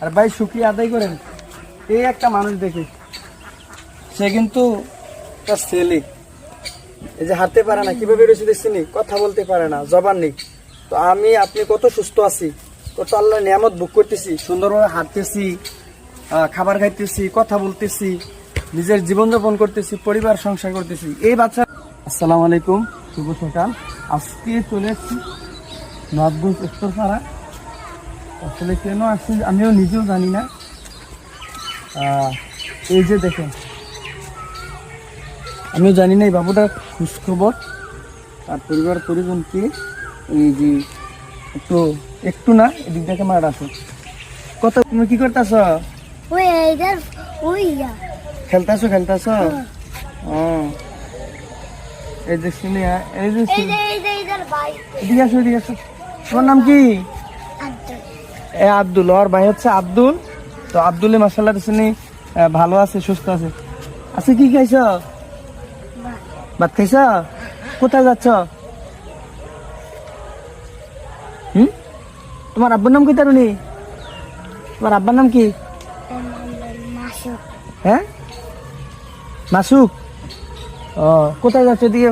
আর ভাই শুকরিয়া আদায় করেন, এই একটা মানুষ দেখি, সে কিন্তু তার ছেলে, এই যে হাঁটতে পারে না, কিভাবে রয়েছে দেখছিনি, কথা বলতে পারে না, জবান নেই। তো আপনি কত সুস্থ আছি, কত আল্লাহ নিয়ামত ভোগ করতেছি, সুন্দরভাবে হাঁটতেছি, খাবার খাইতেছি, কথা বলতেছি, নিজের জীবনযাপন করতেছি, পরিবার সংসার করতেছি। এই বাচ্চা। আসসালামু আলাইকুম, শুভ সকাল। আজকে চলে এসেছি নবগঞ্জ উত্তরপাড়া। আসলে কেন আসছি আমিও নিজেও জানি না। এই যে দেখেন, আমিও জানি না এই বাবুটার খোঁজখবর আর পরিবার পরিজনকে। এই যে একটু না, এদিক থেকে মার আসো। কত তুমি কি করতেছ? খেলতেছো? এই যে শুনি, এই যে এদিকে আসো, এদিকে আসো। তোমার নাম কি? আব্দুল। ওর ভাই হচ্ছে আব্দুল। তো আব্দুল মাসাল্লাহ শুনি ভালো আছে, সুস্থ আছে। আচ্ছা, কি খাইছ? ভাত খাইছ? কোথায় যাচ্ছ? তোমার আব্বুর নাম কি তারুনি? তোমার আব্বার নাম কি? হ্যাঁ, মাসুক। ও, কোথায় যাচ্ছ? দিকে